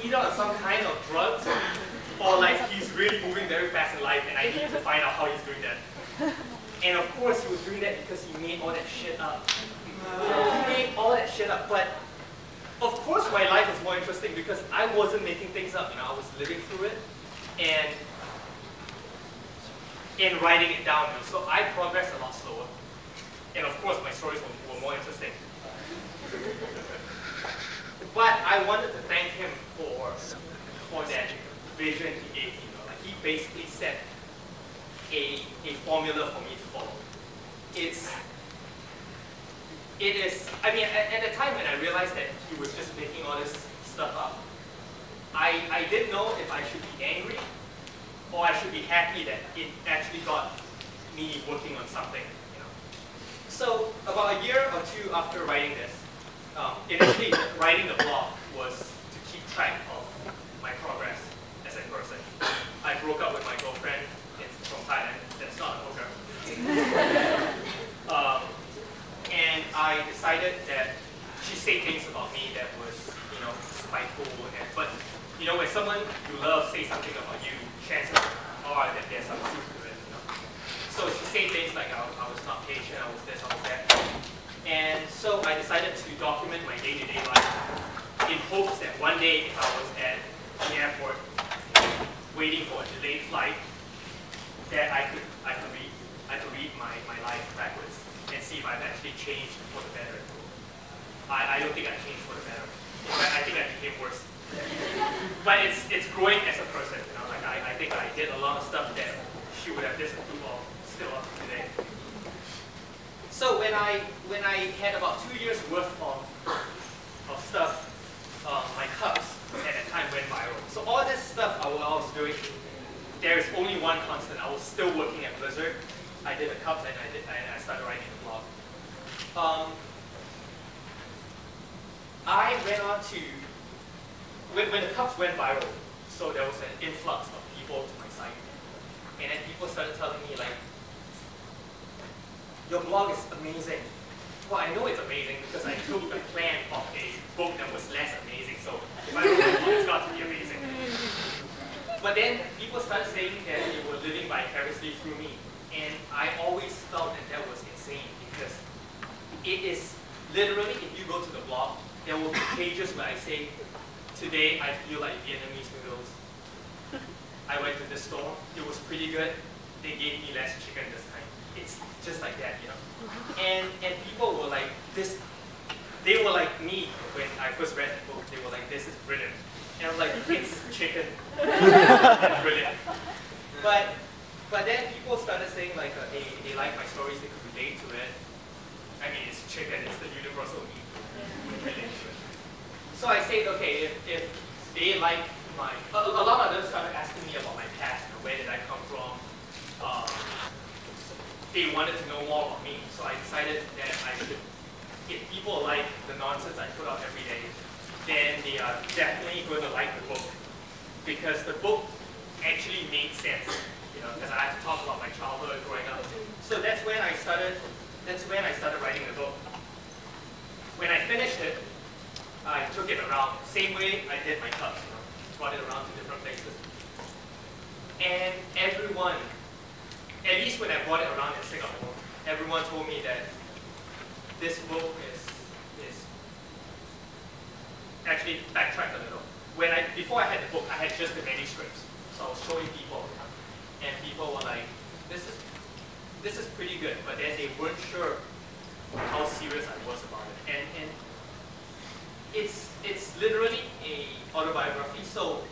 either on some kind of drugs or like he's really moving very fast in life and I need to find out how he's doing that. And of course he was doing that because he made all that shit up. He made all that shit up, but of course my life was more interesting because I wasn't making things up, I was living through it and writing it down. So I progressed a lot slower. And of course my stories were more interesting. But I wanted to thank him for that vision he gave me. Like he basically set a formula for me to follow. It is, I mean, at the time when I realized that he was just making all this stuff up, I didn't know if I should be angry or I should be happy that it actually got me working on something. So about a year or two after writing this, initially writing the blog was to keep track of my progress as a person. I broke up with my girlfriend from Thailand. That's not a hooker. And I decided that she said things about me that was, spiteful. But when someone you love say something about you, chances are that there's some truth to it. So she said things like I was not patient, I was this, I was that. And so I decided to document my day-to-day life in hopes that one day if I was at the airport waiting for a delayed flight, that I could read my life backwards and see if I've actually changed for the better. I don't think I changed for the better. In fact, I think I became worse. But it's growing as a person. Like I think I did a lot of stuff that she would have disapproved of still up to today. So when I had about 2 years worth of stuff, my cups at that time went viral. So all this stuff I was doing, there is only one constant. I was still working at Blizzard. I did the cups and I started writing the blog. I went on to, when the cups went viral, so there was an influx of people to my site. And then people started telling me like, your blog is amazing. Well, I know it's amazing because I took the plan of a book that was less amazing, so if I wrote a book, it's got to be amazing. But then people started saying that they were living vicariously through me. And I always felt that was insane because it is literally, if you go to the blog, there will be pages where I say, today I feel like Vietnamese noodles. I went to the store, it was pretty good. They gave me less chicken this time. It's just like that, And people were like, they were like me when I first read the book. They were like, this is brilliant. And I was like, it's chicken. That's brilliant. But then people started saying like, they like my stories, they could relate to it. I mean, it's chicken, it's the universal meat. Relate to it. So I said, okay, if they like a lot of them started asking me about my past, where did I come from. They wanted to know more about me, so I decided that I should, if people like the nonsense I put out every day, then they are definitely going to like the book. Because the book actually made sense, because I had to talk about my childhood growing up. So that's when I started writing the book. When I finished it, I took it around, same way I did my cups, brought it around to different places. And everyone, at least when I brought it around in Singapore, everyone told me that this book is actually backtracked a little. Before I had the book, I had just the manuscripts. So I was showing people, and people were like, this is pretty good, but then they weren't sure how serious I was about it. And it's literally a autobiography, so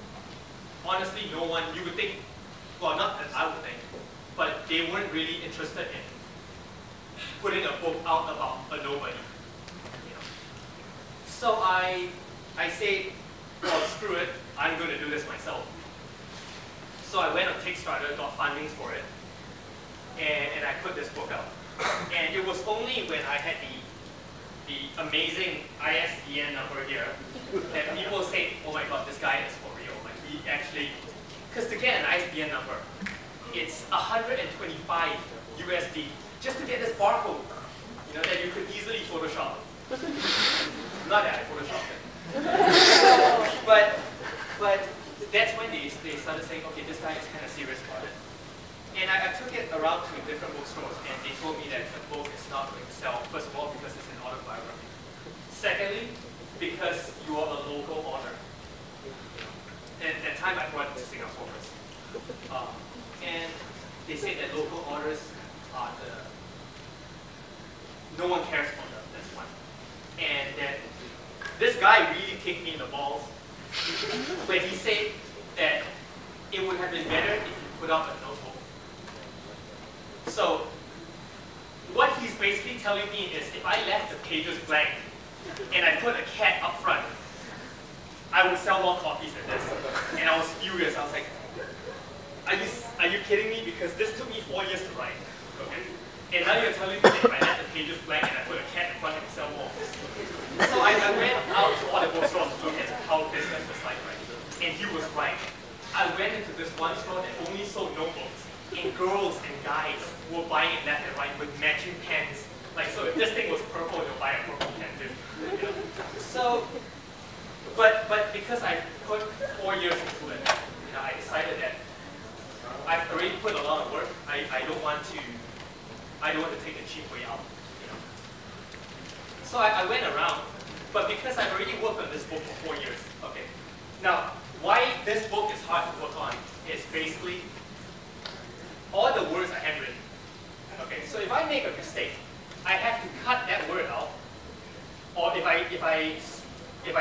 honestly no one, you would think, well, not that I would think, but they weren't really interested in putting a book out about a nobody. So I said, well, screw it, I'm going to do this myself. So I went on Kickstarter, got funding for it, and I put this book out. And it was only when I had the amazing ISBN number here that people say, oh my god, this guy is for real. Like he actually, because to get an ISBN number, it's 125 USD just to get this barcode, that you could easily Photoshop. Not that I Photoshopped it. But that's when they started saying, okay, this guy is kind of serious about it. And I took it around to different bookstores, and they told me that the book is not going to sell. First of all, because it's an autobiography. Secondly, because you are a local author. And at that time, I brought it to Singapore first. And they say that local authors are no one cares for them, that's one. And that this guy really kicked me in the balls when he said that it would have been better if you put up a notebook. So what he's basically telling me is if I left the pages blank and I put a cat up front, I would sell more copies than this. And I was furious. I was like, are you kidding me? Because this took me 4 years to write. Okay? And now you're telling me that if I left the pages blank and I put a cat in front, I would sell more. So I went out to all the bookstores to look at how business was like, right? And he was right. I went into this one store that only sold notebooks, and girls and guys were buying it left and right with matching pens. Like, so if this thing was purple, you'll buy a purple pen too. You know? So, but because I put 4 years into it, you know, I decided that I've already put a lot of work. I don't want to take the cheap way out. You know? So I went around, but because I've already worked on this book for 4 years, okay. Now, why this book is hard to work on is basically all the words are handwritten. Okay, so if I make a mistake, I have to cut that word out, or if I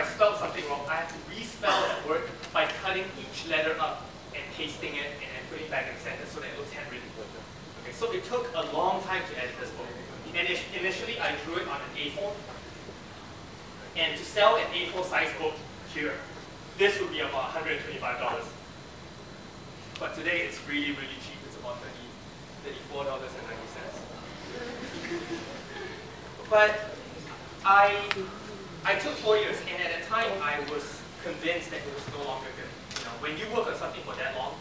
spell something wrong, I have to respell that word by cutting each letter up and pasting it and then putting back in the sentence so that it looks handwritten. Okay, so it took a long time to edit this book. And initially, I drew it on an A4. And to sell an A4 size book here, this would be about $125. But today, it's really, really cheap. It's about $34.90. But I took 4 years, and at the time, I was convinced that it was no longer good. You know, when you work on something for that long,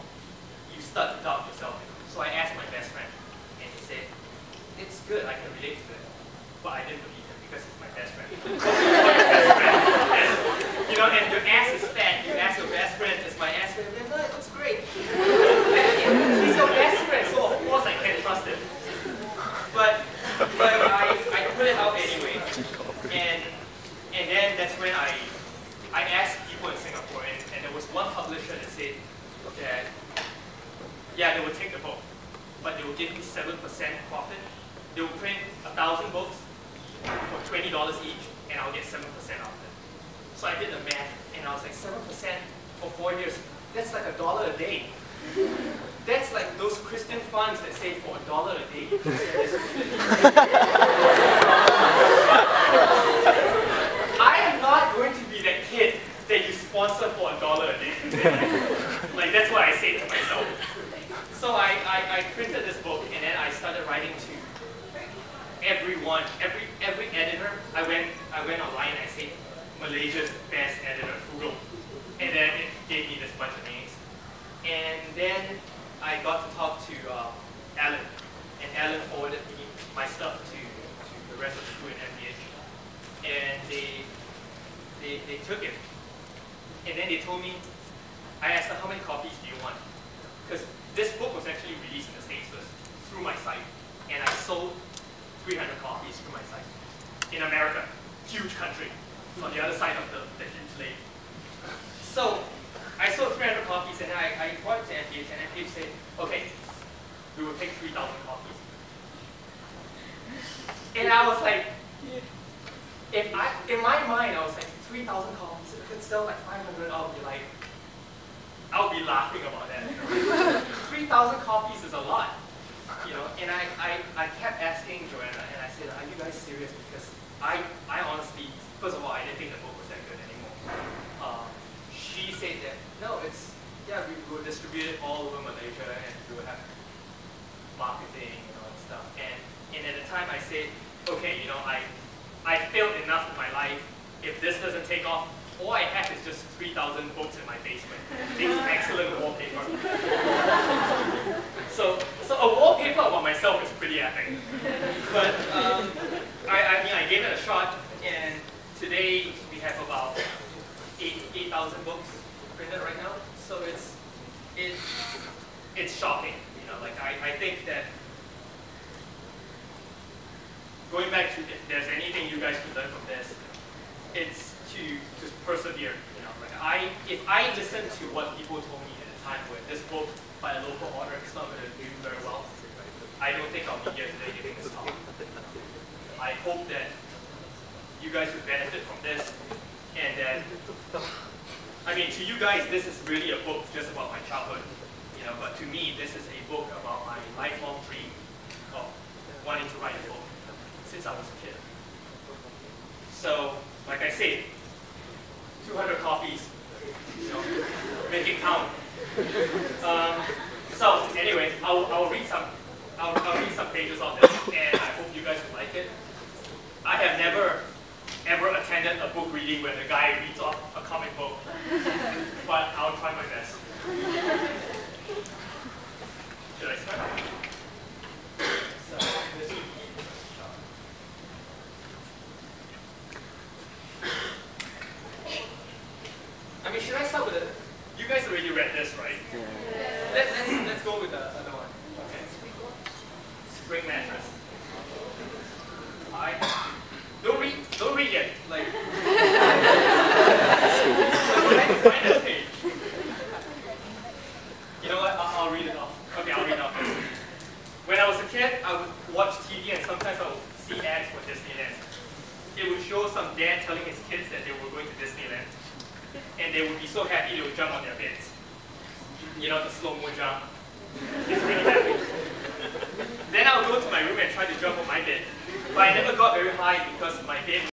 you start to doubt yourself. So I asked my best friend, and he said, "It's good, I can relate to it." But I didn't believe him because he's my best friend. You know, and if your ass is fat, you ask your best friend, "Is my ass fat?" No, it looks great. He's your best friend, so of course I can't trust him. But I put it out anyway, and then that's when I asked people in Singapore, and there was one publisher that said that, yeah, they would take the book, but they would give me 7% profit. They would print 1,000 books for $20 each, and I'll get 7% off it. So I did the math, and I was like, 7% for 4 years, that's like $1 a day. That's like those Christian funds that say for $1 a day. I am not going to be that kid that you sponsor for $1 a day. Like, that's what I say to myself. So I printed this book, and then I started writing to everyone, every editor. I went online and I said Malaysia's best editor, Google, and then it gave me this bunch of names. And then I got to talk to Alan, and Alan forwarded me my stuff to the rest of the crew in MPH, and they took it, and then they told me. I asked them, how many copies do you want? Because this book was actually released in the States first, through my site. And I sold 300 copies through my site. In America, huge country, on the other side of the huge lake. So, I sold 300 copies, and I brought it to MPH, and MPH said, okay, we will take 3,000 copies. And I was like, in my mind, I was like, 3,000 copies, if I could sell like 500, I'll be laughing about that. You know? 3,000 copies is a lot, you know. And I kept asking Joanna, and I said, "Are you guys serious?" Because I honestly, first of all, I didn't think the book was that good anymore. She said that no, we will distribute it all over Malaysia, and we will have marketing, you know, and stuff. And at the time, I said, okay, you know, I failed enough in my life. If this doesn't take off, all I have is just 3,000 books in my basement. This excellent wallpaper. So a wallpaper about myself is pretty epic. But I mean, I gave it a shot, and today we have about 8,000 books printed right it's shocking. You know, like I think that going back to if there's anything you guys can learn from this, it's to just persevere. You know, like if I listened to what people told me at the time where this book by a local author is not going to do very well, I don't think I'll be here today giving this talk. I hope that you guys would benefit from this, and that, I mean, to you guys, this is really a book just about my childhood, you know, but to me, this is a book about my lifelong dream of wanting to write a book since I was a kid. So, like I said, 200 copies, you know, make it count. So, anyway, I'll read some pages of this, and I hope you guys will like it. I have never ever attended a book reading where the guy reads off a comic book, but I'll try my best. Should I start? So, this would be, I mean, should I start with it? You guys already read this, right? Yeah. Let's go with the other one. Okay. Spring mattress. Don't read yet. Like, find that page. You know what? I'll read it off. Okay, I'll read it off. When I was a kid, I would watch TV and sometimes I would see ads for Disneyland. It would show some dad telling his kids that they were going to Disneyland, and they would be so happy they would jump on their beds. You know, the slow-mo jump. It's really happy. Then I would go to my room and try to jump on my bed. But I never got very high because my bed